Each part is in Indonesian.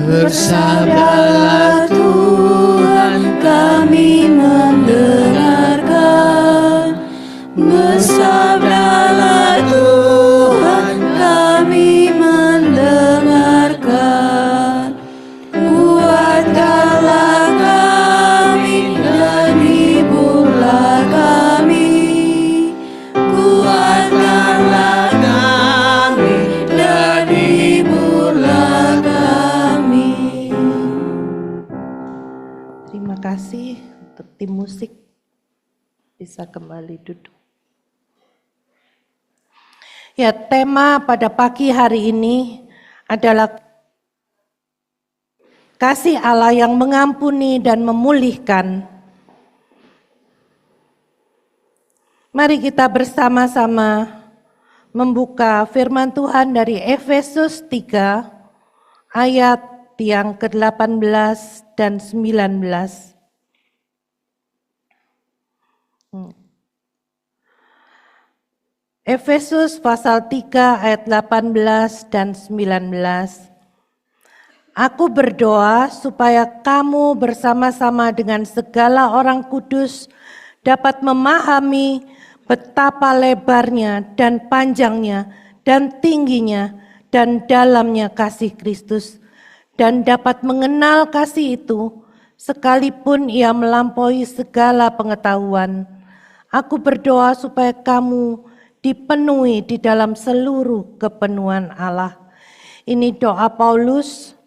Bersabdalah Tuhan, kami mendengarkan. Bersabdalah Tuhan, kami mendengarkan. Kuatkanlah kami dan hiburlah kami. Kuatkanlah kami dan hiburlah kami. Terima kasih untuk tim musik, bisa kembali duduk. Ya, tema pada pagi hari ini adalah kasih Allah yang mengampuni dan memulihkan. Mari kita bersama-sama membuka firman Tuhan dari Efesus 3 ayat yang ke-18 dan 19. Efesus pasal 3 ayat 18 dan 19. Aku berdoa supaya kamu bersama-sama dengan segala orang kudus dapat memahami betapa lebarnya dan panjangnya dan tingginya dan dalamnya kasih Kristus, dan dapat mengenal kasih itu sekalipun ia melampaui segala pengetahuan. Aku berdoa supaya kamu dipenuhi di dalam seluruh kepenuhan Allah. Ini doa Paulus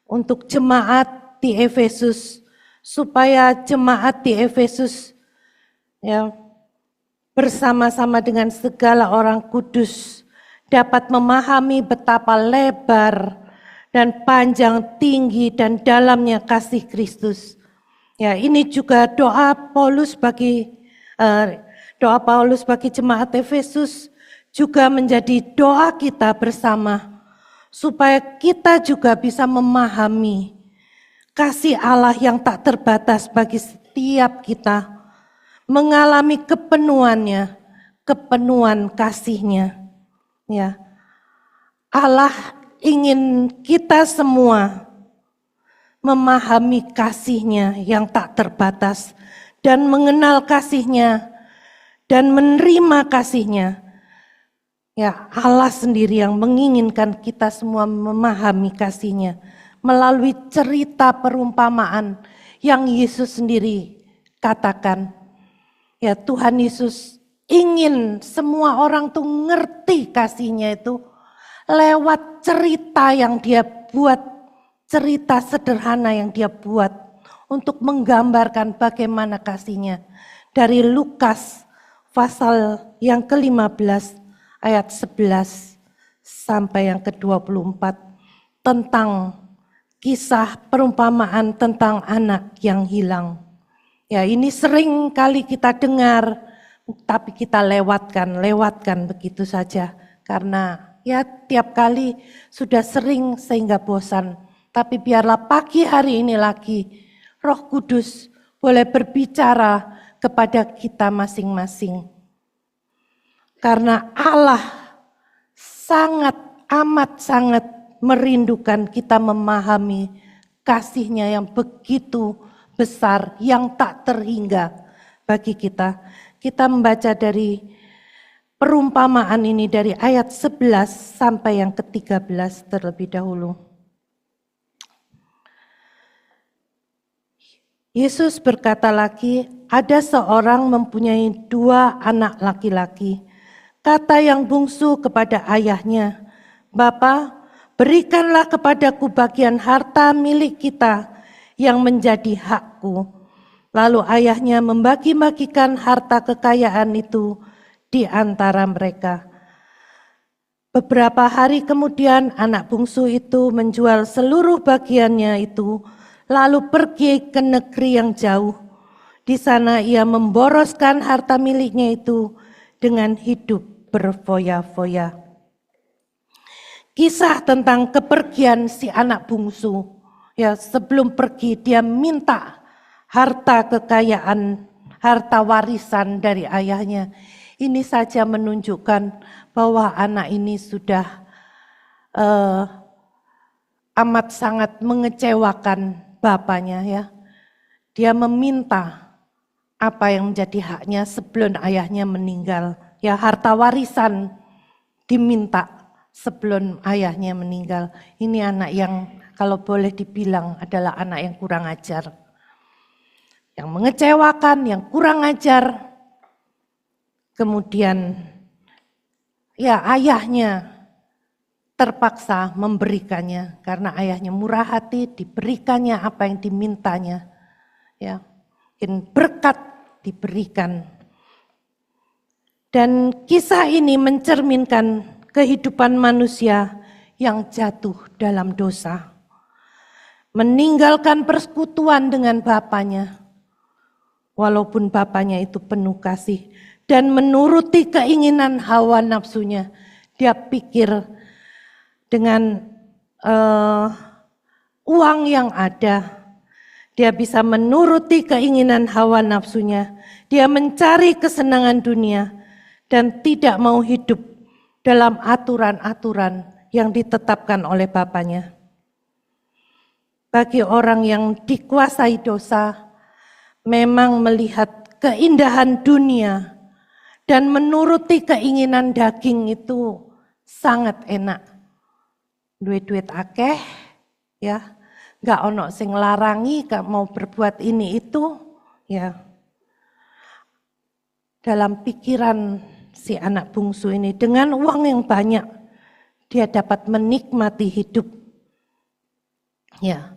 untuk jemaat di Efesus, supaya jemaat di Efesus ya bersama-sama dengan segala orang kudus dapat memahami betapa lebar dan panjang, tinggi dan dalamnya kasih Kristus. Ya, ini juga doa Paulus bagi jemaat Efesus, juga menjadi doa kita bersama supaya kita juga bisa memahami kasih Allah yang tak terbatas bagi setiap kita, mengalami kepenuhannya, kepenuhan kasih-Nya. Ya. Allah ingin kita semua memahami kasih-Nya yang tak terbatas dan mengenal kasih-Nya dan menerima kasih-Nya. Ya, Allah sendiri yang menginginkan kita semua memahami kasih-Nya melalui cerita perumpamaan yang Yesus sendiri katakan. Ya, Tuhan Yesus ingin semua orang tuh ngerti kasih-Nya itu lewat cerita yang Dia buat, cerita sederhana yang Dia buat untuk menggambarkan bagaimana kasih-Nya. Dari Lukas pasal yang ke-15 ayat 11 sampai yang ke-24 tentang kisah perumpamaan tentang anak yang hilang. Ya, ini sering kali kita dengar, tapi kita lewatkan begitu saja. Karena ya tiap kali sudah sering sehingga bosan. Tapi biarlah pagi hari ini lagi Roh Kudus boleh berbicara kepada kita masing-masing. Karena Allah sangat merindukan kita memahami kasih-Nya yang begitu besar, yang tak terhingga bagi kita. Kita membaca dari perumpamaan ini dari ayat 11 sampai yang ke-13 terlebih dahulu. Yesus berkata lagi, ada seorang mempunyai 2 anak laki-laki. Kata yang bungsu kepada ayahnya, "Bapa, berikanlah kepadaku bagian harta milik kita yang menjadi hakku." Lalu ayahnya membagi-bagikan harta kekayaan itu di antara mereka. Beberapa hari kemudian anak bungsu itu menjual seluruh bagiannya itu, lalu pergi ke negeri yang jauh. Di sana ia memboroskan harta miliknya itu dengan hidup berfoya-foya. Kisah tentang kepergian si anak bungsu. Ya, sebelum pergi dia minta harta kekayaan, harta warisan dari ayahnya. Ini saja menunjukkan bahwa anak ini sudah amat sangat mengecewakan bapaknya ya. Dia meminta apa yang menjadi haknya sebelum ayahnya meninggal. Ya, harta warisan diminta sebelum ayahnya meninggal. Ini anak yang kalau boleh dibilang adalah anak yang kurang ajar. Yang mengecewakan, yang kurang ajar. Kemudian ya ayahnya terpaksa memberikannya karena ayahnya murah hati, diberikannya apa yang dimintanya. Ya, mungkin berkat diberikan. Dan kisah ini mencerminkan kehidupan manusia yang jatuh dalam dosa. Meninggalkan persekutuan dengan bapaknya, walaupun bapaknya itu penuh kasih, dan menuruti keinginan hawa nafsunya. Dia pikir dengan uang yang ada, dia bisa menuruti keinginan hawa nafsunya. Dia mencari kesenangan dunia dan tidak mau hidup dalam aturan-aturan yang ditetapkan oleh bapaknya. Bagi orang yang dikuasai dosa, memang melihat keindahan dunia dan menuruti keinginan daging itu sangat enak. Duit-duit akeh, ya, nggak ono sing larangi, gak mau berbuat ini itu, ya. Dalam pikiran si anak bungsu ini, dengan uang yang banyak, dia dapat menikmati hidup. Ya,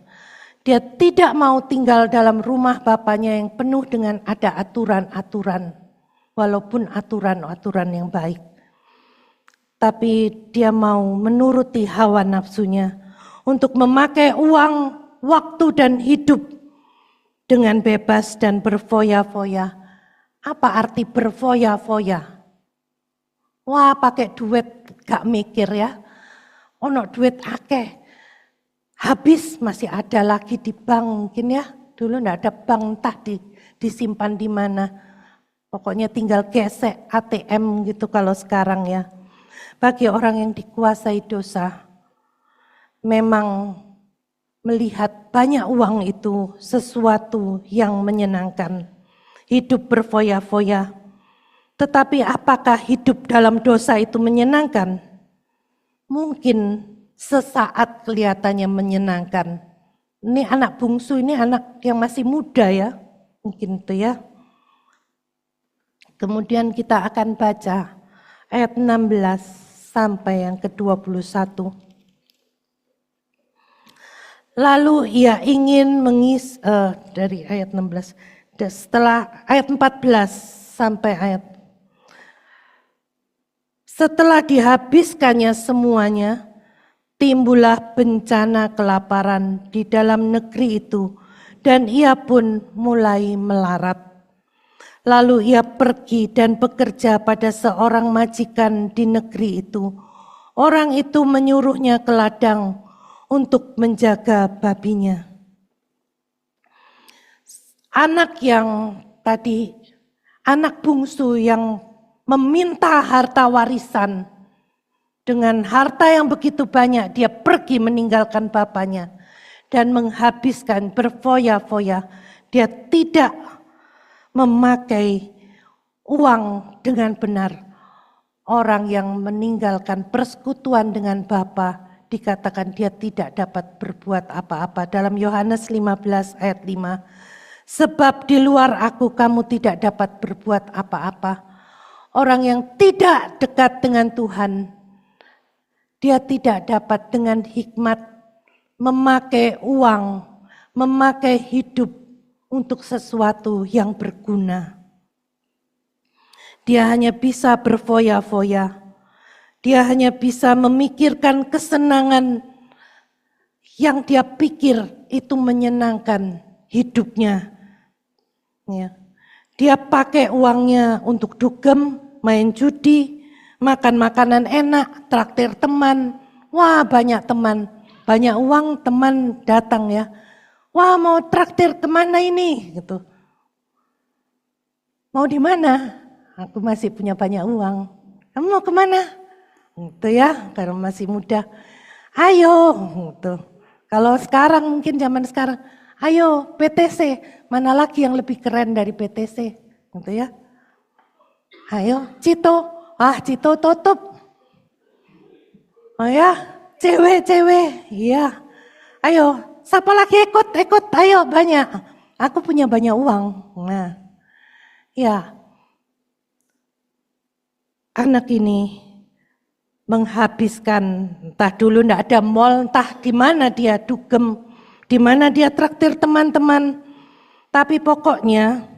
dia tidak mau tinggal dalam rumah bapaknya yang penuh dengan ada aturan-aturan, walaupun aturan-aturan yang baik. Tapi dia mau menuruti hawa nafsunya untuk memakai uang, waktu dan hidup dengan bebas dan berfoya-foya. Apa arti berfoya-foya? Wah, pakai duit gak mikir ya. Ono duit akeh. Habis masih ada lagi di bank mungkin ya. Dulu enggak ada bank, entah disimpan di mana. Pokoknya tinggal gesek ATM gitu kalau sekarang ya. Bagi orang yang dikuasai dosa, memang melihat banyak uang itu sesuatu yang menyenangkan. Hidup berfoya-foya. Tetapi apakah hidup dalam dosa itu menyenangkan? Mungkin sesaat kelihatannya menyenangkan. Ini anak bungsu, ini anak yang masih muda ya. Mungkin itu ya. Kemudian kita akan baca ayat 16 sampai yang ke-21. Lalu ia ingin dari ayat 16, setelah ayat 14 sampai ayat. Setelah dihabiskannya semuanya, timbullah bencana kelaparan di dalam negeri itu, dan ia pun mulai melarat. Lalu ia pergi dan bekerja pada seorang majikan di negeri itu. Orang itu menyuruhnya ke ladang untuk menjaga babinya. Anak yang tadi, anak bungsu yang meminta harta warisan, dengan harta yang begitu banyak dia pergi meninggalkan bapaknya dan menghabiskan berfoya-foya. Dia tidak memakai uang dengan benar. Orang yang meninggalkan persekutuan dengan Bapa dikatakan dia tidak dapat berbuat apa-apa. Dalam Yohanes 15 ayat 5. Sebab di luar aku kamu tidak dapat berbuat apa-apa. Orang yang tidak dekat dengan Tuhan, dia tidak dapat dengan hikmat memakai uang, memakai hidup untuk sesuatu yang berguna. Dia hanya bisa berfoya-foya. Dia hanya bisa memikirkan kesenangan yang dia pikir itu menyenangkan hidupnya. Ya. Dia pakai uangnya untuk dugem, main judi, makan makanan enak, traktir teman. Wah, banyak teman, banyak uang, teman datang ya. Wah, mau traktir kemana ini? Gitu. Mau di mana? Aku masih punya banyak uang. Kamu mau kemana? Gitu ya, karena masih muda. Ayo, gitu. Kalau sekarang mungkin zaman sekarang, ayo PTC, mana lagi yang lebih keren dari PTC, gitu ya. Ayo Cito, Cito tutup. Oh ya, cewek, iya. Ayo, siapa lagi ikut, ayo banyak. Aku punya banyak uang. Nah, ya. Anak ini menghabiskan, entah dulu ndak ada mall, entah di mana dia dugem, di mana dia traktir teman-teman. Tapi pokoknya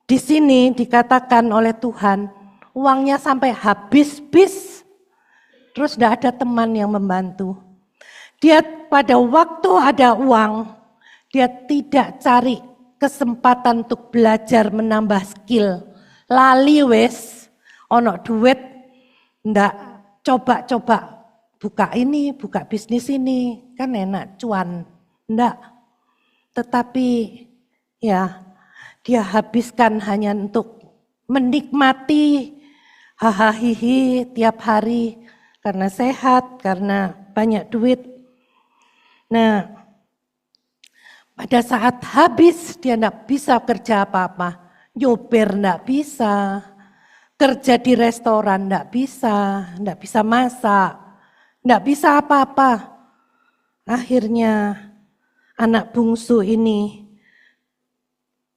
di sini dikatakan oleh Tuhan, uangnya sampai habis-bis. Terus ndak ada teman yang membantu. Dia pada waktu ada uang, dia tidak cari kesempatan untuk belajar menambah skill. Lali wes, ono duit, ndak coba-coba buka ini, buka bisnis ini, kan enak cuan. Ndak. Tetapi ya dia habiskan hanya untuk menikmati hahaha tiap hari karena sehat, karena banyak duit. Nah, pada saat habis dia ndak bisa kerja apa-apa, nyopir ndak bisa, kerja di restoran ndak bisa masak, ndak bisa apa-apa. Akhirnya anak bungsu ini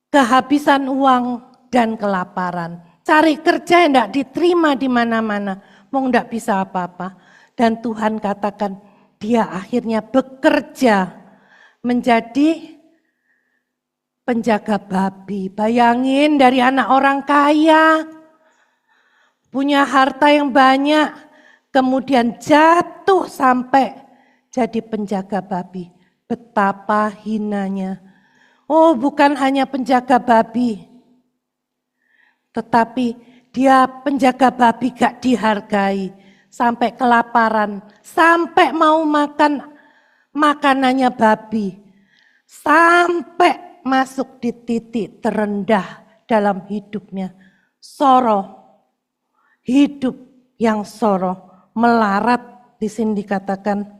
kehabisan uang dan kelaparan. Cari kerja yang ndak diterima di mana-mana, mau ndak bisa apa-apa. Dan Tuhan katakan dia akhirnya bekerja menjadi penjaga babi. Bayangin dari anak orang kaya, punya harta yang banyak, kemudian jatuh sampai jadi penjaga babi. Betapa hinanya. Oh, bukan hanya penjaga babi, tetapi dia penjaga babi gak dihargai. Sampai kelaparan, sampai mau makan makanannya babi. Sampai masuk di titik terendah dalam hidupnya. Soroh. Hidup yang soroh, melarat, di sini dikatakan.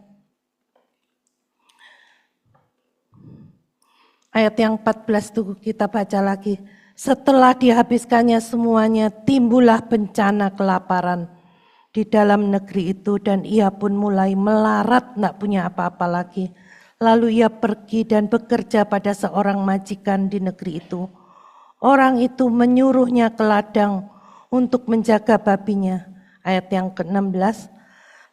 Ayat yang 14 itu kita baca lagi. Setelah dihabiskannya semuanya, timbullah bencana kelaparan di dalam negeri itu dan ia pun mulai melarat, tidak punya apa-apa lagi. Lalu ia pergi dan bekerja pada seorang majikan di negeri itu. Orang itu menyuruhnya ke ladang untuk menjaga babinya. Ayat yang ke-16.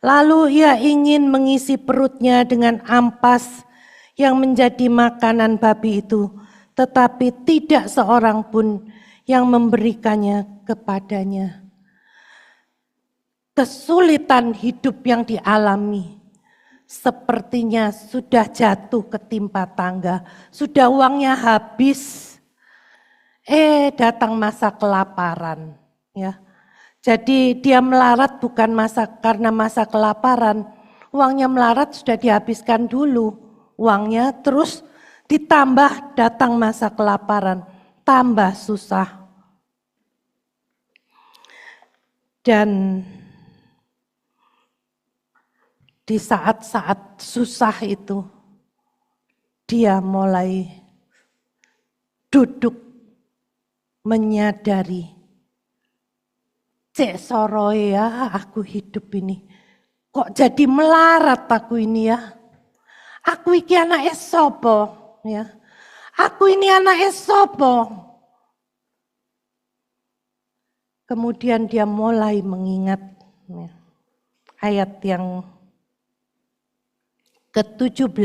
Lalu ia ingin mengisi perutnya dengan ampas yang menjadi makanan babi itu, tetapi tidak seorang pun yang memberikannya kepadanya. Kesulitan hidup yang dialami sepertinya sudah jatuh ketimpa tangga, sudah uangnya habis. Datang masa kelaparan, ya. Jadi dia melarat bukan karena masa kelaparan, uangnya melarat sudah dihabiskan dulu uangnya, terus ditambah datang masa kelaparan, tambah susah. Dan di saat-saat susah itu, dia mulai duduk menyadari, cek soro ya aku hidup ini, kok jadi melarat aku ini ya. Aku iki anak sopo ya. Aku ini anak sopo. Kemudian dia mulai mengingat ya, ayat yang ke-17.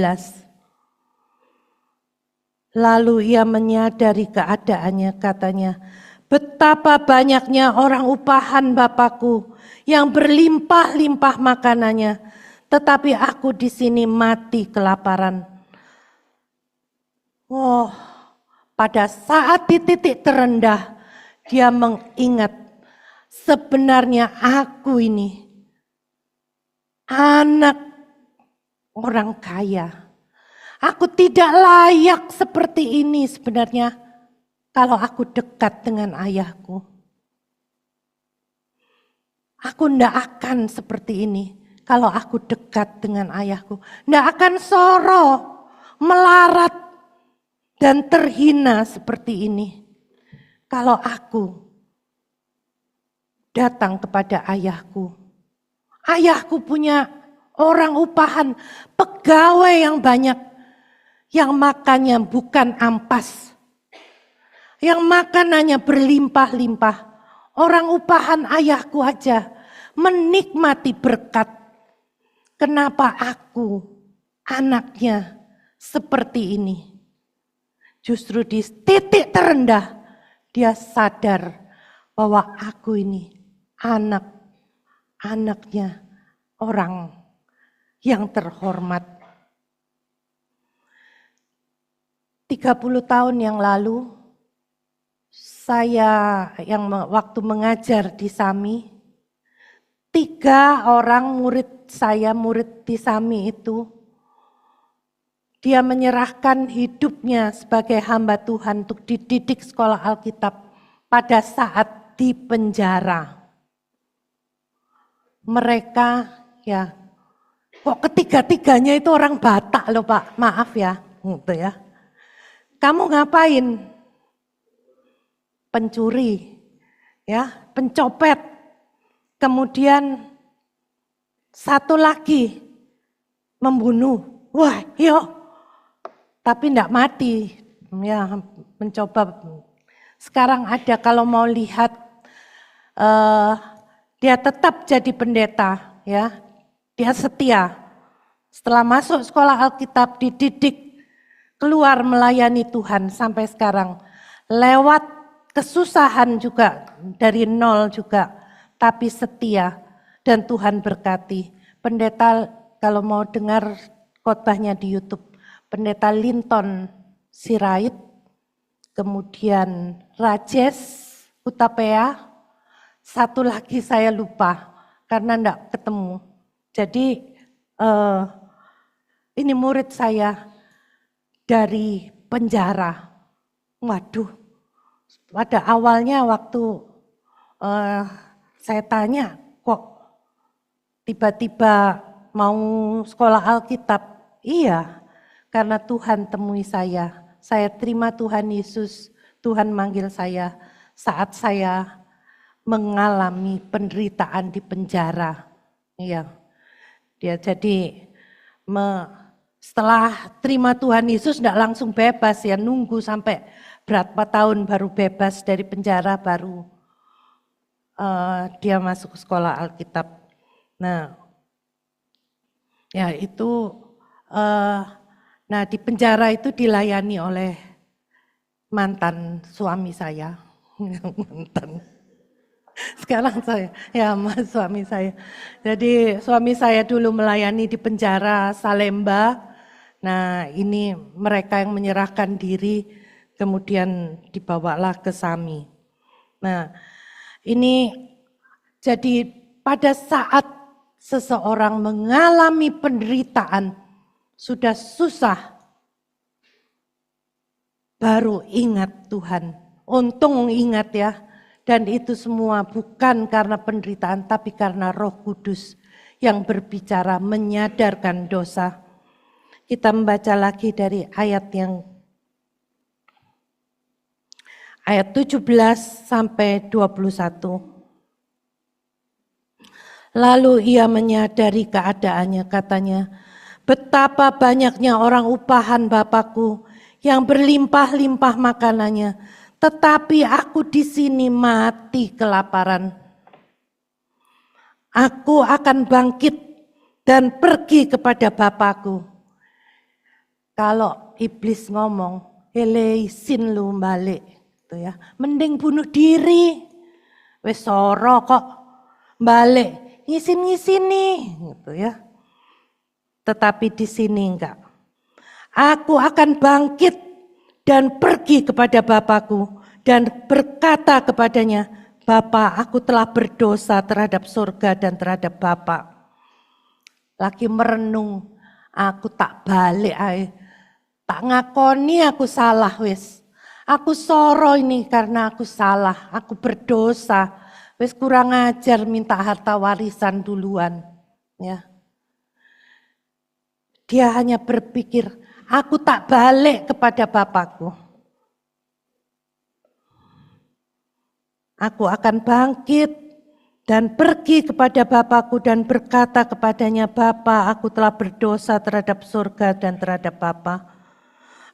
Lalu ia menyadari keadaannya, katanya, betapa banyaknya orang upahan Bapakku yang berlimpah-limpah makanannya, tetapi aku di sini mati kelaparan. Oh, pada saat di titik terendah, dia mengingat sebenarnya aku ini anak orang kaya. Aku tidak layak seperti ini sebenarnya kalau aku dekat dengan ayahku. Aku tidak akan seperti ini kalau aku dekat dengan ayahku. Tidak akan soro, melarat, dan terhina seperti ini. Kalau aku datang kepada ayahku. Ayahku punya orang upahan, pegawai yang banyak. Yang makannya bukan ampas. Yang makanannya berlimpah-limpah. Orang upahan ayahku aja menikmati berkat. Kenapa aku anaknya seperti ini? Justru di titik terendah dia sadar bahwa aku ini anaknya orang yang terhormat. 30 tahun yang lalu, saya yang waktu mengajar di Sami, 3 orang murid saya, murid di Sami itu, dia menyerahkan hidupnya sebagai hamba Tuhan untuk dididik sekolah Alkitab pada saat di penjara. Mereka ya, kok ketiga-tiganya itu orang Batak loh Pak, maaf ya, gitu ya. Kamu ngapain? Pencuri, ya, pencopet. Kemudian satu lagi membunuh. Wah, yo. Tapi enggak mati. Ya, mencoba. Sekarang ada kalau mau lihat dia tetap jadi pendeta, ya. Dia setia. Setelah masuk sekolah Alkitab dididik, keluar melayani Tuhan sampai sekarang. Lewat kesusahan juga, dari nol juga, tapi setia dan Tuhan berkati. Pendeta kalau mau dengar khotbahnya di YouTube, Pendeta Linton Sirait, kemudian Rajes Utapea, satu lagi saya lupa karena enggak ketemu. Jadi ini murid saya dari penjara. Waduh, pada awalnya waktu saya tanya, kok tiba-tiba mau sekolah Alkitab? Iya, karena Tuhan temui saya. Saya terima Tuhan Yesus, Tuhan manggil saya saat saya mengalami penderitaan di penjara. Iya, dia jadi setelah terima Tuhan Yesus tidak langsung bebas ya, nunggu sampai berapa tahun baru bebas dari penjara, baru dia masuk sekolah Alkitab. Nah, ya itu, nah di penjara itu dilayani oleh mantan suami saya, mantan. Sekarang saya, ya mas suami saya. Jadi suami saya dulu melayani di penjara Salemba. Nah ini mereka yang menyerahkan diri, kemudian dibawalah ke Sami. Nah ini jadi pada saat seseorang mengalami penderitaan, sudah susah, baru ingat Tuhan. Untung ingat ya. Dan itu semua bukan karena penderitaan, tapi karena Roh Kudus yang berbicara, menyadarkan dosa. Kita membaca lagi dari ayat 17 sampai 21. Lalu ia menyadari keadaannya, katanya, betapa banyaknya orang upahan Bapakku yang berlimpah-limpah makanannya, tetapi aku di sini mati kelaparan. Aku akan bangkit dan pergi kepada Bapakku. Kalau iblis ngomong, isin lu balik, gitu ya. Mending bunuh diri. Wes soro kok balik, ngisin-ngisini, gitu ya. Tetapi di sini enggak. Aku akan bangkit dan pergi kepada Bapakku dan berkata kepadanya, Bapa, aku telah berdosa terhadap surga dan terhadap Bapa. Lagi merenung, aku tak balik ae. Tak ngakoni aku salah wis. Aku soro ini karena aku salah, aku berdosa. Wis kurang ajar minta harta warisan duluan. Ya. Dia hanya berpikir, aku tak balik kepada Bapakku. Aku akan bangkit dan pergi kepada Bapakku dan berkata kepadanya, Bapa, aku telah berdosa terhadap surga dan terhadap Bapa.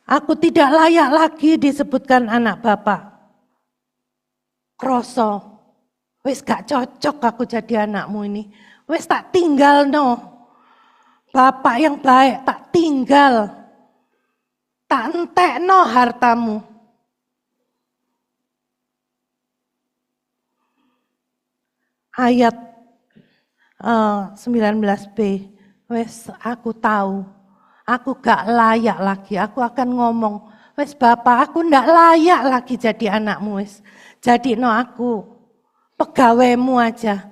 Aku tidak layak lagi disebutkan anak Bapa. Kroso, wis gak cocok aku jadi anakmu ini. Wis tak tinggal no. Bapak yang baik tak tinggal. Tak entek no hartamu. Ayat 19b, wes aku tahu, aku gak layak lagi, aku akan ngomong, wes Bapak aku ndak layak lagi jadi anakmu wes. Jadi no aku pegawaimu aja.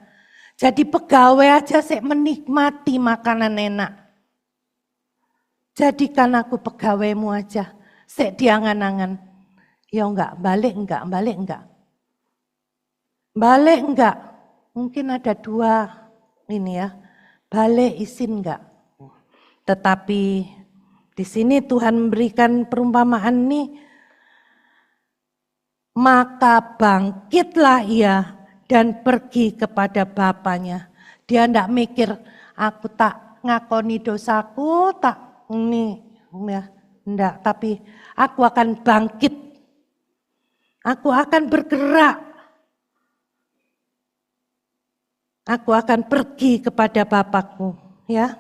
Jadi pegawai aja sih menikmati makanan enak. Jadikan aku pegawaimu aja, sik diangan-angan. Ya enggak, balik enggak, balik enggak. Balik enggak. Mungkin ada dua ini ya, balik izin enggak. Tetapi di sini Tuhan memberikan perumpamaan nih, maka bangkitlah ia dan pergi kepada bapaknya. Dia enggak mikir, aku tak ngakoni dosaku, tak ini ya, enggak. Tapi aku akan bangkit, aku akan bergerak. Aku akan pergi kepada Bapakku, ya.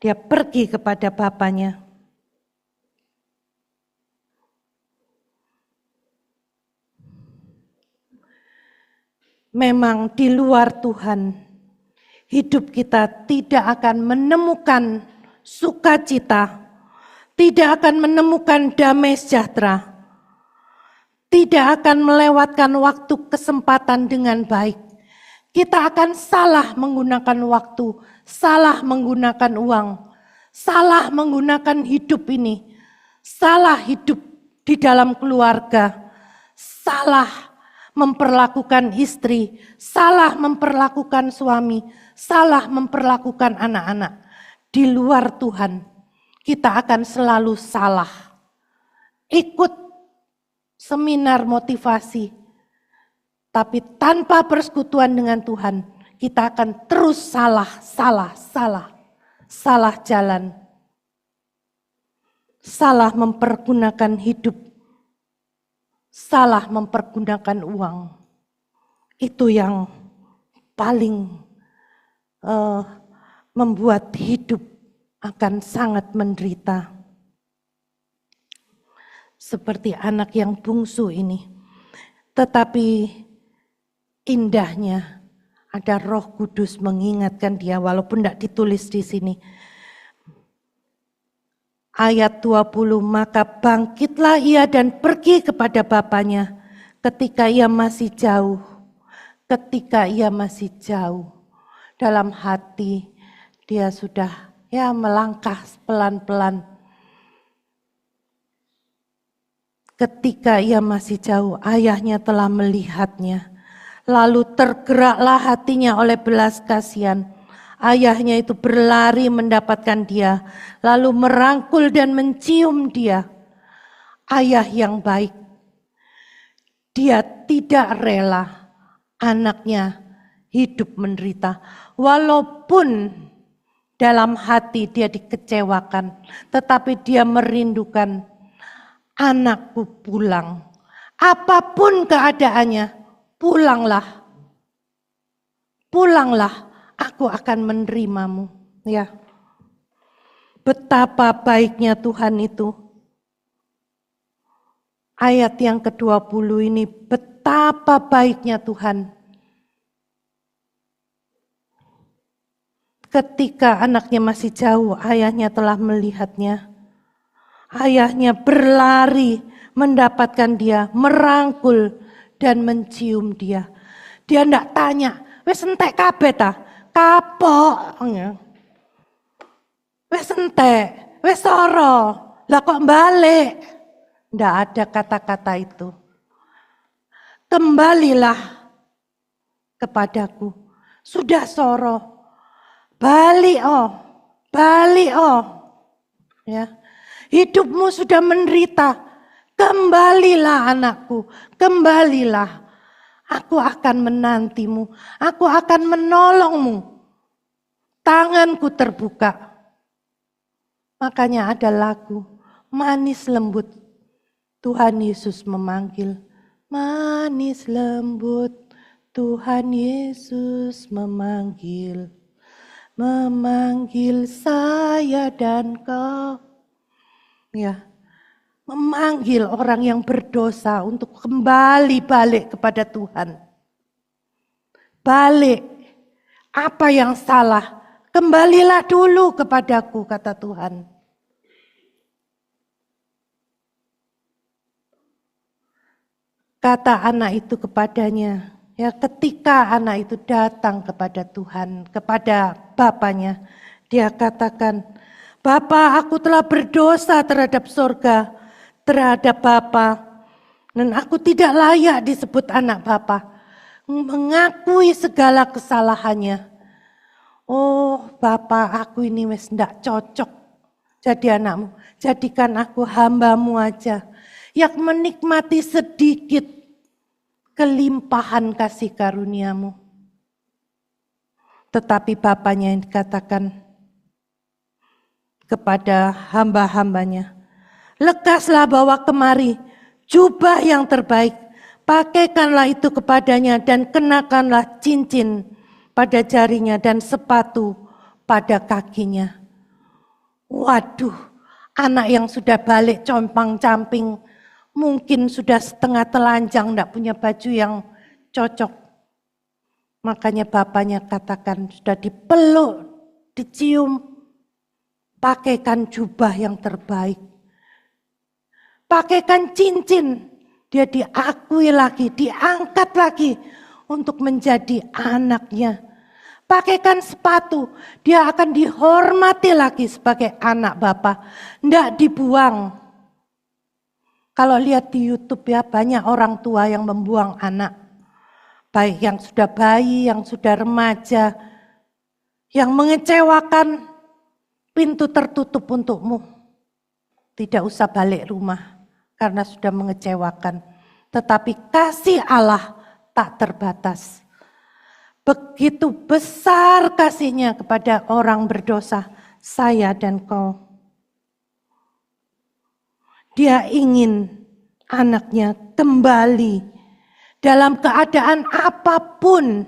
Dia pergi kepada bapaknya. Memang di luar Tuhan, hidup kita tidak akan menemukan sukacita, tidak akan menemukan damai sejahtera, tidak akan melewatkan waktu kesempatan dengan baik. Kita akan salah menggunakan waktu, salah menggunakan uang, salah menggunakan hidup ini, salah hidup di dalam keluarga, salah memperlakukan istri, salah memperlakukan suami, salah memperlakukan anak-anak. Di luar Tuhan, kita akan selalu salah. Ikut seminar motivasi, tapi tanpa persekutuan dengan Tuhan, kita akan terus salah jalan. Salah mempergunakan hidup, salah mempergunakan uang. Itu yang paling membuat hidup akan sangat menderita. Seperti anak yang bungsu ini. Tetapi indahnya ada Roh Kudus mengingatkan dia walaupun tidak ditulis di sini. Ayat 20, maka bangkitlah ia dan pergi kepada bapaknya ketika ia masih jauh. Ketika ia masih jauh. Dalam hati dia sudah ya melangkah pelan-pelan. Ketika ia masih jauh, ayahnya telah melihatnya. Lalu tergeraklah hatinya oleh belas kasihan. Ayahnya itu berlari mendapatkan dia, lalu merangkul dan mencium dia. Ayah yang baik, dia tidak rela anaknya hidup menderita. Walaupun dalam hati dia dikecewakan, tetapi dia merindukan anakku pulang. Apapun keadaannya, pulanglah, aku akan menerimamu. Ya, betapa baiknya Tuhan itu. Ayat yang ke-20 ini, betapa baiknya Tuhan. Ketika anaknya masih jauh, ayahnya telah melihatnya. Ayahnya berlari mendapatkan dia, merangkul dan mencium dia. Dia ndak tanya, wes entek kabeh ta? Kapok. Wes entek, wes soro. Lah kok balik? Ndak ada kata-kata itu. Kembalilah kepadaku. Sudah soro. Balik oh. Ya. Hidupmu sudah menderita. Kembalilah anakku, kembalilah. Aku akan menantimu, aku akan menolongmu. Tanganku terbuka. Makanya ada lagu, manis lembut. Tuhan Yesus memanggil, manis lembut. Tuhan Yesus memanggil, memanggil saya dan kau. Ya, memanggil orang yang berdosa untuk kembali balik kepada Tuhan. Balik, apa yang salah, kembalilah dulu kepadaku, kata Tuhan. Kata anak itu kepadanya, ya ketika anak itu datang kepada Tuhan, kepada bapaknya, dia katakan, Bapa, aku telah berdosa terhadap sorga, terhadap Bapa, dan aku tidak layak disebut anak Bapa, mengakui segala kesalahannya. Oh Bapa, aku ini wis ndak cocok jadi anakmu, jadikan aku hambamu aja, yang menikmati sedikit kelimpahan kasih karuniamu. Tetapi bapaknya yang dikatakan kepada hamba-hambanya, lekaslah bawa kemari jubah yang terbaik, pakaikanlah itu kepadanya dan kenakanlah cincin pada jarinya dan sepatu pada kakinya. Waduh, anak yang sudah balik compang-camping, mungkin sudah setengah telanjang, tidak punya baju yang cocok. Makanya bapaknya katakan sudah dipeluk, dicium, pakaikan jubah yang terbaik. Pakaikan cincin, dia diakui lagi, diangkat lagi untuk menjadi anaknya. Pakaikan sepatu, dia akan dihormati lagi sebagai anak Bapa, tidak dibuang. Kalau lihat di YouTube ya, banyak orang tua yang membuang anak. Baik yang sudah bayi, yang sudah remaja, yang mengecewakan, pintu tertutup untukmu. Tidak usah balik rumah karena sudah mengecewakan. Tetapi kasih Allah tak terbatas. Begitu besar kasihnya kepada orang berdosa, saya dan kau. Dia ingin anaknya kembali dalam keadaan apapun.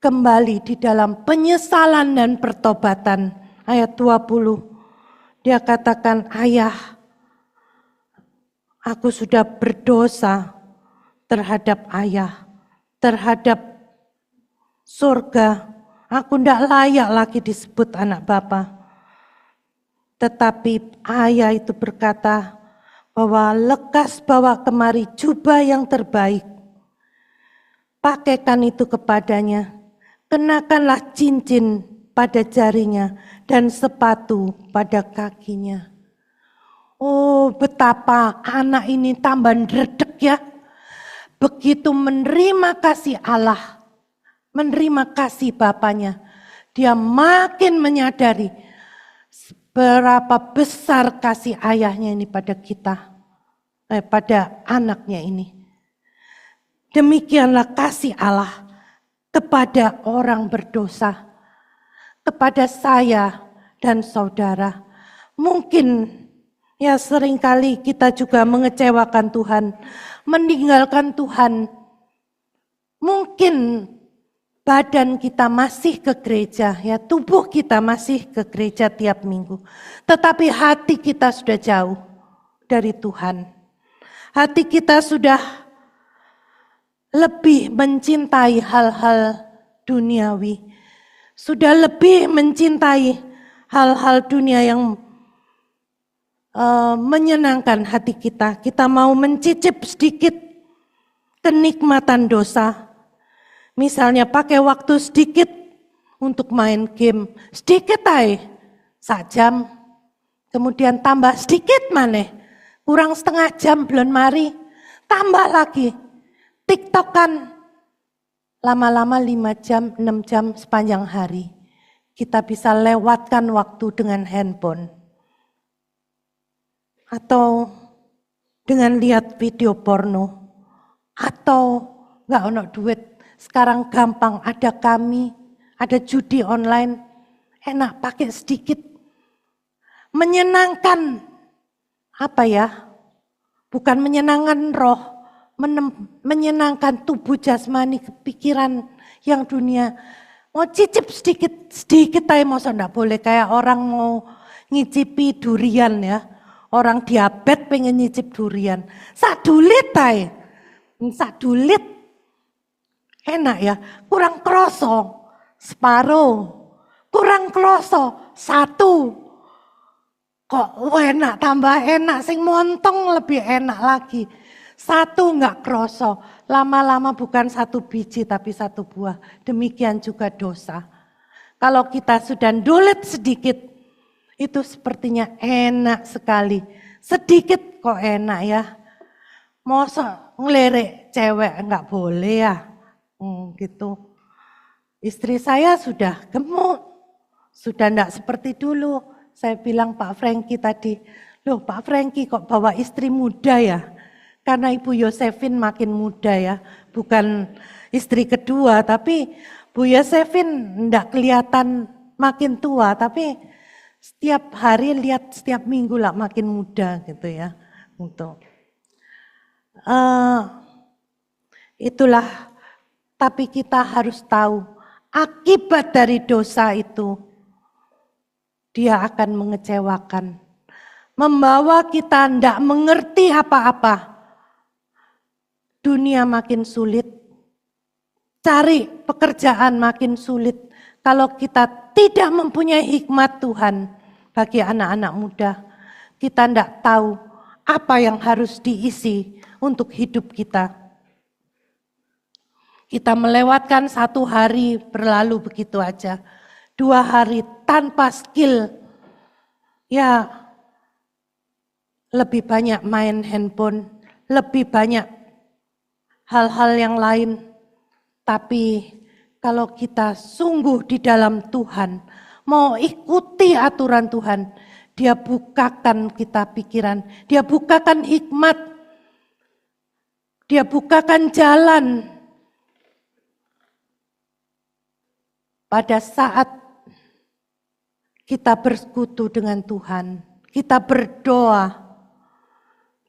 Kembali di dalam penyesalan dan pertobatan. Ayat 20, dia katakan, Ayah, aku sudah berdosa terhadap ayah, terhadap surga. Aku tidak layak lagi disebut anak Bapa. Tetapi ayah itu berkata bahwa lekas bawa kemari jubah yang terbaik. Pakaikan itu kepadanya. Kenakanlah cincin pada jarinya dan sepatu pada kakinya. Oh betapa anak ini tambah redek ya. Begitu menerima kasih Allah, menerima kasih bapaknya, dia makin menyadari berapa besar kasih ayahnya ini pada kita, pada anaknya ini. Demikianlah kasih Allah kepada orang berdosa, kepada saya dan saudara. Mungkin ya seringkali kita juga mengecewakan Tuhan, meninggalkan Tuhan. Mungkin badan kita masih ke gereja, ya tubuh kita masih ke gereja tiap minggu. Tetapi hati kita sudah jauh dari Tuhan. Hati kita sudah lebih mencintai hal-hal duniawi. Sudah lebih mencintai hal-hal dunia yang menyenangkan hati kita. Kita mau mencicip sedikit kenikmatan dosa. Misalnya pakai waktu sedikit untuk main game. Sedikit aja, 1 jam. Kemudian tambah sedikit maneh. Kurang setengah jam belum mari. Tambah lagi. TikTok kan lama-lama 5 jam, 6 jam sepanjang hari. kita bisa lewatkan waktu dengan handphone. Atau dengan lihat video porno. Atau nggak ono duit. Sekarang gampang, ada Kami, ada judi online. Enak pakai sedikit. Menyenangkan. Apa ya? Bukan menyenangkan roh. Menyenangkan tubuh jasmani, pikiran yang dunia. Mau cicip sedikit aja masa enggak boleh. Kayak orang mau ngicipi durian ya. Orang diabetes pengen nyicip durian. Sadulit aja. Sadulit. Enak ya. Kurang kroso. Separuh. Kurang kroso. 1. Kok enak tambah enak. Sing montong lebih enak lagi. 1 enggak kroso. Lama-lama bukan 1 biji tapi 1 buah. Demikian juga dosa. Kalau kita sudah dolet sedikit, itu sepertinya enak sekali. Sedikit kok enak ya. Masa ngelerek cewek enggak boleh ya. Gitu. Istri saya sudah gemuk. Sudah enggak seperti dulu. Saya bilang Pak Franky tadi, loh Pak Franky kok bawa istri muda ya? Karena Ibu Yosefin makin muda ya, bukan istri kedua, tapi Bu Yosefin enggak kelihatan makin tua, tapi setiap hari lihat setiap minggu lah makin muda gitu ya. Itulah, tapi kita harus tahu akibat dari dosa itu, dia akan mengecewakan, membawa kita tidak mengerti apa-apa. Dunia makin sulit, cari pekerjaan makin sulit. Kalau kita tidak mempunyai hikmat Tuhan bagi anak-anak muda, kita tidak tahu apa yang harus diisi untuk hidup kita. Kita melewatkan 1 hari berlalu begitu aja, 2 hari tanpa skill, ya lebih banyak main handphone, lebih banyak hal-hal yang lain. Tapi kalau kita sungguh di dalam Tuhan, mau ikuti aturan Tuhan, Dia bukakan kita pikiran, Dia bukakan hikmat, Dia bukakan jalan. Pada saat kita bersekutu dengan Tuhan, kita berdoa,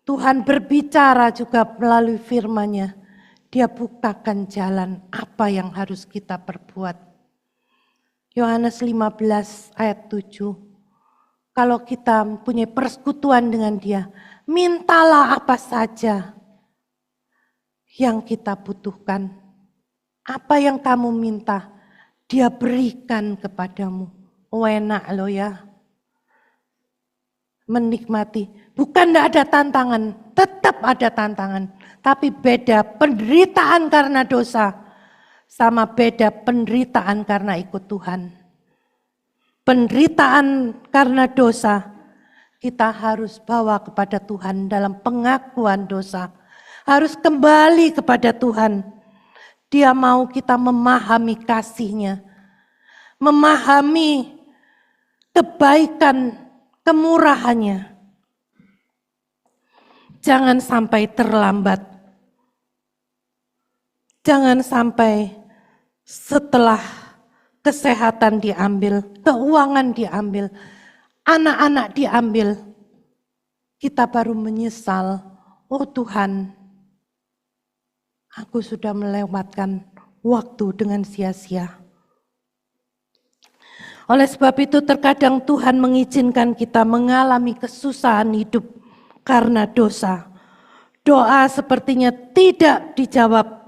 Tuhan berbicara juga melalui firman-Nya. Dia bukakan jalan apa yang harus kita perbuat. Yohanes 15 ayat 7. Kalau kita punya persekutuan dengan Dia, mintalah apa saja yang kita butuhkan. Apa yang kamu minta, Dia berikan kepadamu. Enak loh ya. Menikmati. Bukan tidak ada tantangan, tetap ada tantangan. Tapi beda penderitaan karena dosa sama beda penderitaan karena ikut Tuhan. Penderitaan karena dosa kita harus bawa kepada Tuhan dalam pengakuan dosa. Harus kembali kepada Tuhan. Dia mau kita memahami kasih-Nya. Memahami kebaikan, kemurahan-Nya. Jangan sampai terlambat. Jangan sampai setelah kesehatan diambil, keuangan diambil, anak-anak diambil, kita baru menyesal, oh Tuhan, aku sudah melewatkan waktu dengan sia-sia. Oleh sebab itu terkadang Tuhan mengizinkan kita mengalami kesusahan hidup karena dosa. Doa sepertinya tidak dijawab.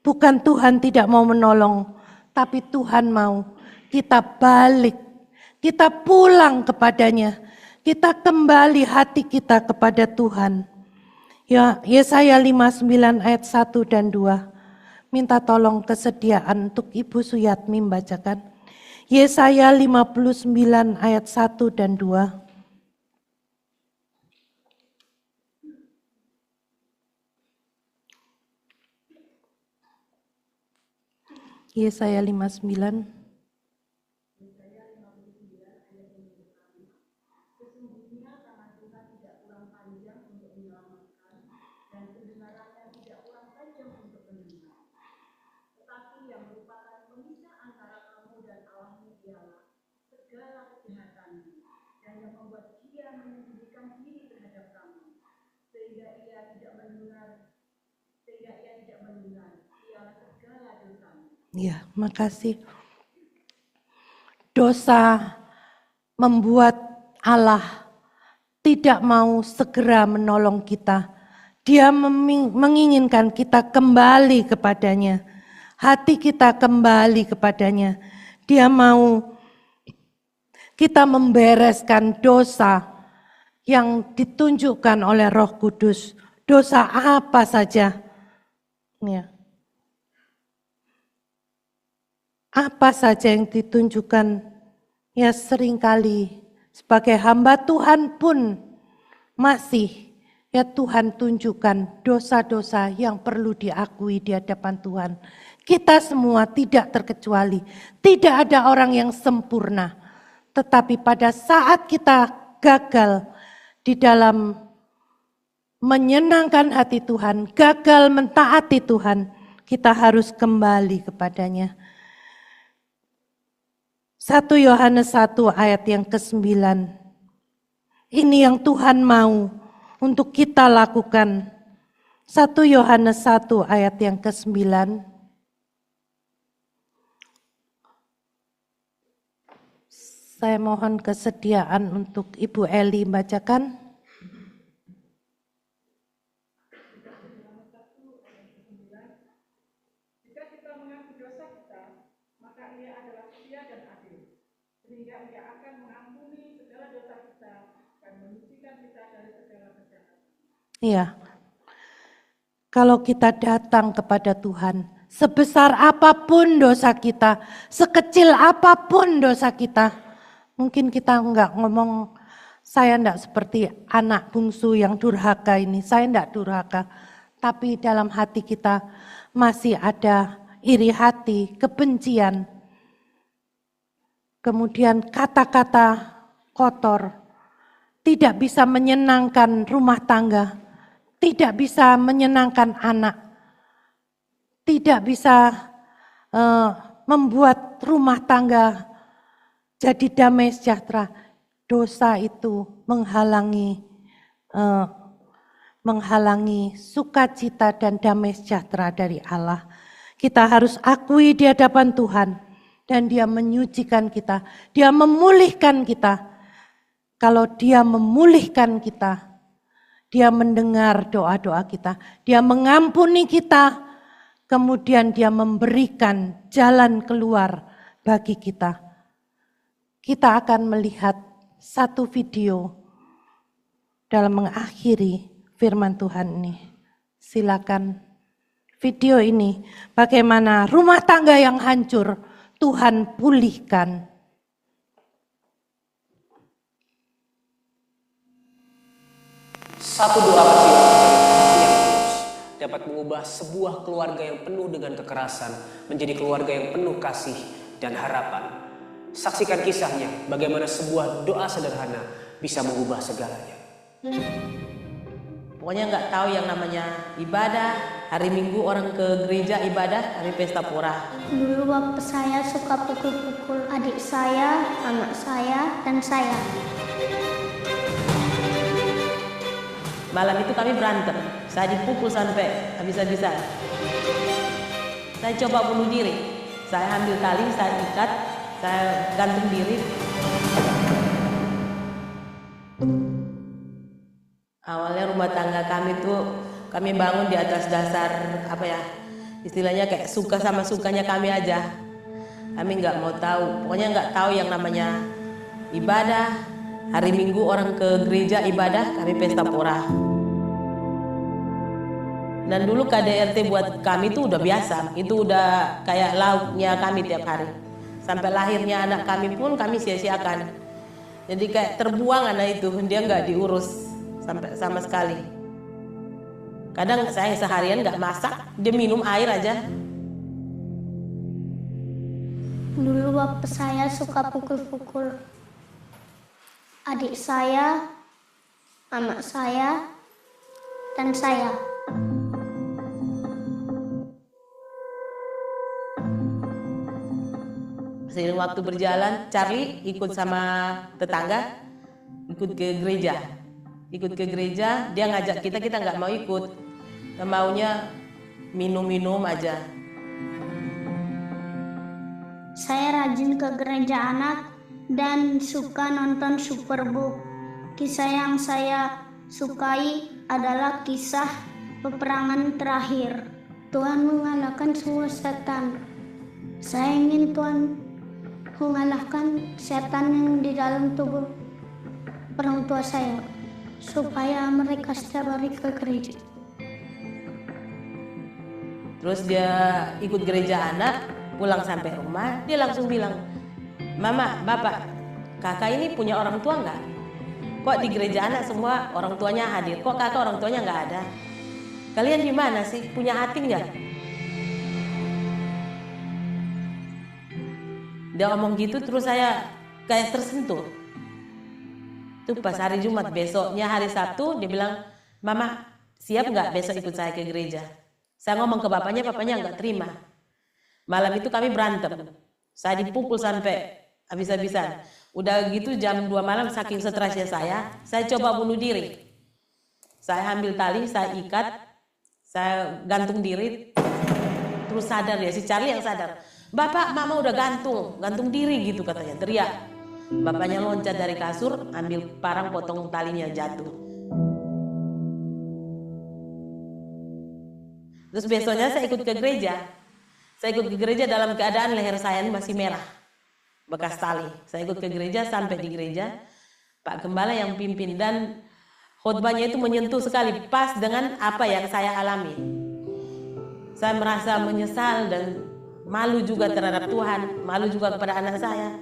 Bukan Tuhan tidak mau menolong, tapi Tuhan mau kita balik, kita pulang kepadanya, kita kembali hati kita kepada Tuhan. Ya, Yesaya 59 ayat 1 dan 2. Minta tolong kesediaan untuk Ibu Suyatmi membacakan. Yesaya 59 ayat 1 dan 2. Yesaya 59. Ya, makasih. Dosa membuat Allah tidak mau segera menolong kita. Dia menginginkan kita kembali kepadanya. Hati kita kembali kepadanya. Dia mau kita membereskan dosa yang ditunjukkan oleh Roh Kudus. Dosa apa saja? Ya. Apa saja yang ditunjukkan? Ya seringkali sebagai hamba Tuhan pun masih ya Tuhan tunjukkan dosa-dosa yang perlu diakui di hadapan Tuhan. Kita semua tidak terkecuali. Tidak ada orang yang sempurna. Tetapi pada saat kita gagal di dalam menyenangkan hati Tuhan, gagal mentaati Tuhan, kita harus kembali kepadanya. 1 Yohanes 1 ayat yang ke-9. Ini yang Tuhan mau untuk kita lakukan. 1 Yohanes 1 ayat yang ke-9. Saya mohon kesediaan untuk Ibu Eli bacakan. Jika kita mengaku dosa kita, maka Ia adalah setia dan adil, sehingga Ia akan mengampuni segala dosa kita dan menyucikan kita dari segala kejahatan. Iya. Kalau kita datang kepada Tuhan, sebesar apapun dosa kita, sekecil apapun dosa kita, mungkin kita enggak ngomong, saya enggak seperti anak bungsu yang durhaka ini, saya enggak durhaka. Tapi dalam hati kita masih ada iri hati, kebencian, kemudian kata-kata kotor, tidak bisa menyenangkan rumah tangga, tidak bisa menyenangkan anak, tidak bisa membuat rumah tangga jadi damai sejahtera. Dosa itu menghalangi sukacita dan damai sejahtera dari Allah. Kita harus akui di hadapan Tuhan dan Dia menyucikan kita, Dia memulihkan kita. Kalau Dia memulihkan kita, Dia mendengar doa-doa kita, Dia mengampuni kita, kemudian Dia memberikan jalan keluar bagi kita. Kita akan melihat satu video dalam mengakhiri firman Tuhan ini. Silakan video ini, bagaimana rumah tangga yang hancur Tuhan pulihkan. Satu doa kecil yang tulus dapat mengubah sebuah keluarga yang penuh dengan kekerasan menjadi keluarga yang penuh kasih dan harapan. Saksikan kisahnya bagaimana sebuah doa sederhana bisa mengubah segalanya. Pokoknya nggak tahu yang namanya ibadah, hari Minggu orang ke gereja ibadah, hari pesta pora. Dulu bapak saya suka pukul-pukul adik saya, anak saya, dan saya. Malam itu kami berantem, saya dipukul sampai habis-habisan. Saya coba bunuh diri, saya ambil tali, saya ikat, saya gantung diri. Awalnya rumah tangga kami tuh kami bangun di atas dasar istilahnya kayak suka sama sukanya kami aja. Kami nggak mau tahu, pokoknya nggak tahu yang namanya ibadah. Hari Minggu orang ke gereja ibadah, kami pesta pora. Dan dulu KDRT buat kami itu udah biasa, itu udah kayak lauknya kami tiap hari. Sampai lahirnya anak kami pun kami sia-siakan. Jadi kayak terbuang anak itu, dia nggak diurus sampai sama sekali. Kadang saya seharian nggak masak, dia minum air aja. Dulu bapak saya suka pukul-pukul adik saya, anak saya, dan saya. Seiring waktu berjalan, Charlie ikut sama tetangga, ikut ke gereja. Ikut ke gereja, dia ngajak kita nggak mau ikut. Maunya minum-minum aja. Saya rajin ke gereja anak dan suka nonton Superbook. Kisah yang saya sukai adalah kisah peperangan terakhir. Tuhan mengalahkan semua setan. Saya ingin Tuhan mengalahkan setan yang di dalam tubuh orang tua saya, supaya mereka setiap hari ke gereja. Terus dia ikut gereja anak, pulang sampai rumah, dia langsung bilang, Mama, Bapak, kakak ini punya orang tua nggak? Kok di gereja anak semua orang tuanya hadir, kok kakak orang tuanya nggak ada? Kalian di mana sih? Punya hati nggak? Dia ngomong gitu, terus saya kayak tersentuh. Itu pas hari Jumat, besoknya hari Sabtu, dia bilang, Mama, siap nggak besok ikut saya ke gereja? Saya ngomong ke bapaknya nggak terima. Malam itu kami berantem. Saya dipukul sampai habis-habisan. Udah gitu jam 2 malam saking stresnya saya coba bunuh diri. Saya ambil tali, saya ikat, saya gantung diri. Terus sadar ya, si Charlie yang sadar. Bapak, Mama udah gantung diri gitu katanya, teriak. Bapaknya loncat dari kasur, ambil parang potong talinya, jatuh. Terus besoknya saya ikut ke gereja. Saya ikut ke gereja dalam keadaan leher saya masih merah, bekas tali. Saya ikut ke gereja, sampai di gereja, Pak Gembala yang pimpin, dan khotbahnya itu menyentuh sekali, pas dengan apa yang saya alami. Saya merasa menyesal dan malu juga terhadap Tuhan, malu juga kepada anak saya.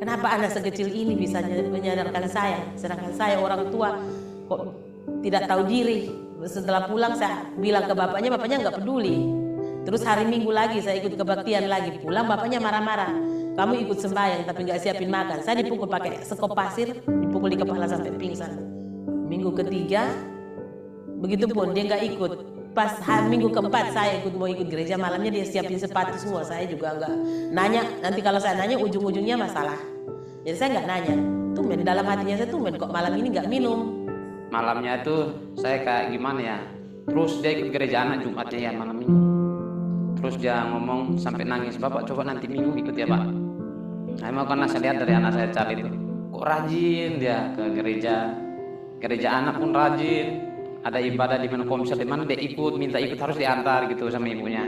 Kenapa anak sekecil ini bisa menyadarkan saya, sedangkan saya orang tua kok tidak tahu diri. Setelah pulang saya bilang ke bapaknya nggak peduli. Terus hari Minggu lagi saya ikut kebaktian lagi, pulang bapaknya marah-marah. Kamu ikut sembahyang tapi nggak siapin makan. Saya dipukul pakai sekop pasir, dipukul di kepala sampai pingsan. Minggu ketiga, begitupun dia nggak ikut. Pas minggu keempat saya mau ikut gereja, malamnya dia siapin sepatu semua. Saya juga nggak nanya. Nanti kalau saya nanya ujung-ujungnya masalah. Jadi saya nggak nanya. Tumben dalam hatinya saya, tumben kok malam ini nggak minum. Malamnya itu saya kayak gimana ya. Terus dia ikut gereja anak Jumatnya ya malam ini. Terus dia ngomong sampai nangis, Bapak coba nanti Minggu ikut ya Pak. Nah, emang karena saya lihat dari anak saya Charlie itu, kok rajin dia ke gereja anak pun rajin. Ada ibadah di mana, komsel di mana dia ikut, minta ikut, harus diantar gitu sama ibunya.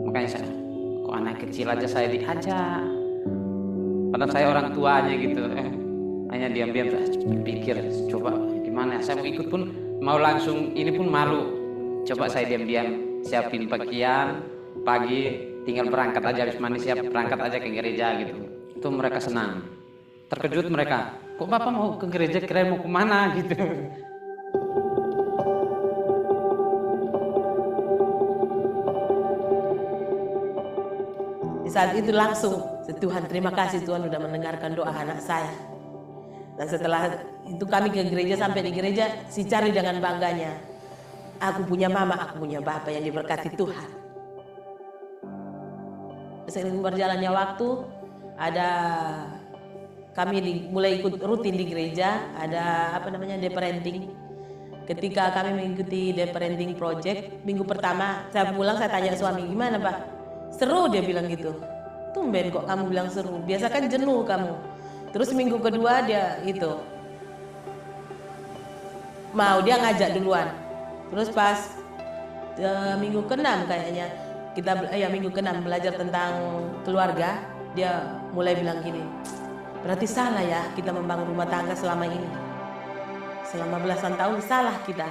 Makanya saya, kok anak kecil aja saya diajak. Padahal saya orang tuanya gitu. Hanya diam-diam saya pikir, coba gimana? Saya mau ikut pun mau langsung ini pun malu. Coba saya diam-diam siapin pakaian pagi, tinggal berangkat aja, habis mandi siap berangkat aja ke gereja gitu. Itu mereka senang. Terkejut mereka, kok Bapak mau ke gereja, kira mau kemana gitu. Di saat itu langsung, Tuhan terima kasih Tuhan sudah mendengarkan doa anak saya. Dan setelah itu kami ke gereja, sampai di gereja si Charlie dengan bangganya, aku punya mama, aku punya bapak yang diberkati Tuhan. Seiring berjalannya waktu, kami mulai ikut rutin di gereja, ada day parenting. Ketika kami mengikuti day parenting project, minggu pertama saya pulang, saya tanya suami, gimana Pak? Seru, dia bilang gitu. Tumben kok kamu bilang seru, biasa kan jenuh kamu. Terus minggu kedua dia dia ngajak duluan. Terus pas minggu ke-6 kayaknya, minggu ke-6 belajar tentang keluarga, dia mulai bilang gini, berarti salah ya kita membangun rumah tangga selama ini. Selama belasan tahun salah kita.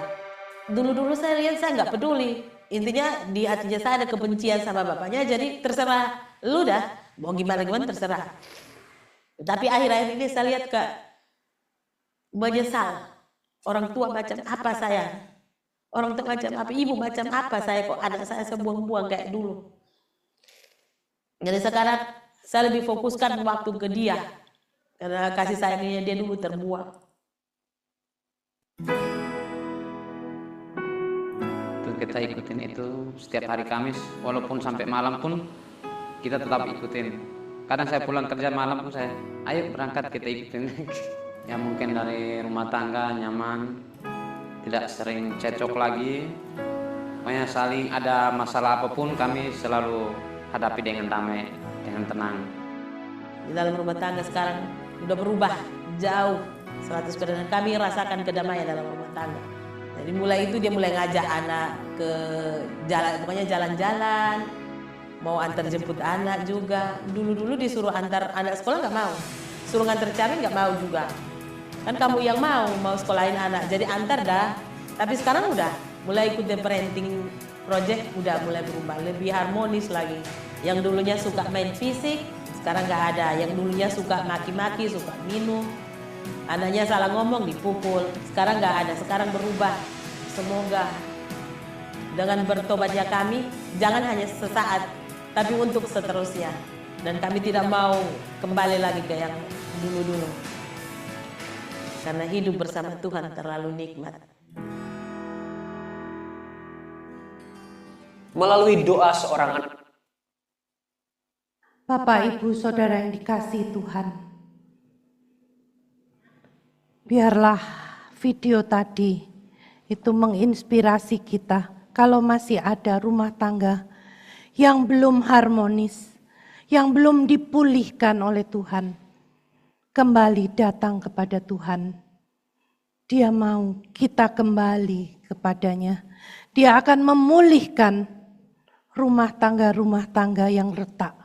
Dulu saya lihat saya nggak peduli. Intinya di hatinya saya ada kebencian sama bapaknya, jadi terserah lu dah, mau gimana terserah. Tapi akhir-akhir ini saya lihat menyesal. Orang tua macam apa saya? Orang tua macam apa? Ibu macam apa saya, kok anak saya sebuang-buang kayak dulu? Jadi sekarang saya lebih fokuskan waktu ke dia, karena kasih sayangnya dia dulu terbuang. Kita ikutin itu setiap hari Kamis, walaupun sampai malam pun kita tetap ikutin. Kadang saya pulang kerja malam pun saya, ayo berangkat kita ikutin. Ya mungkin dari rumah tangga nyaman, tidak sering cecok lagi. Pokoknya saling ada masalah apapun kami selalu hadapi dengan damai, dengan tenang. Di dalam rumah tangga sekarang udah berubah jauh 100%. Kami rasakan kedamaian dalam rumah tangga. Jadi mulai itu dia mulai ngajak anak ke jalan, pokoknya jalan-jalan, mau antar jemput anak juga. Dulu-dulu disuruh antar anak sekolah nggak mau, suruh ngantar cabai nggak mau juga. Kan kamu yang mau sekolahin anak, jadi antar dah. Tapi sekarang udah mulai ikut the parenting project, udah mulai berubah, lebih harmonis lagi. Yang dulunya suka main fisik, sekarang nggak ada. Yang dulunya suka maki-maki, suka minum, anaknya salah ngomong dipukul, sekarang nggak ada. Sekarang berubah. Semoga dengan bertobatnya kami, jangan hanya sesaat, tapi untuk seterusnya. Dan kami tidak mau kembali lagi ke yang dulu-dulu. Karena hidup bersama Tuhan terlalu nikmat. Melalui doa seorang anak. Bapak, Ibu, Saudara yang dikasihi Tuhan, biarlah video tadi itu menginspirasi kita kalau masih ada rumah tangga yang belum harmonis, yang belum dipulihkan oleh Tuhan, kembali datang kepada Tuhan. Dia mau kita kembali kepadanya. Dia akan memulihkan rumah tangga yang retak.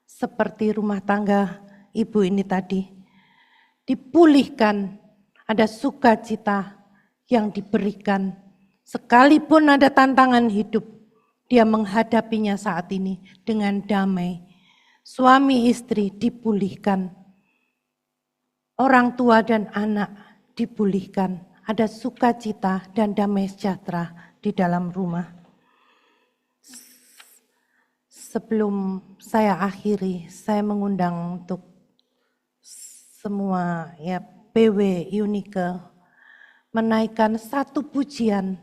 Seperti rumah tangga ibu ini tadi. Dipulihkan, ada sukacita yang diberikan. Sekalipun ada tantangan hidup, dia menghadapinya saat ini dengan damai. Suami istri dipulihkan. Orang tua dan anak dipulihkan. Ada sukacita dan damai sejahtera di dalam rumah. Sebelum saya akhiri, saya mengundang untuk semua PW Unike menaikkan satu pujian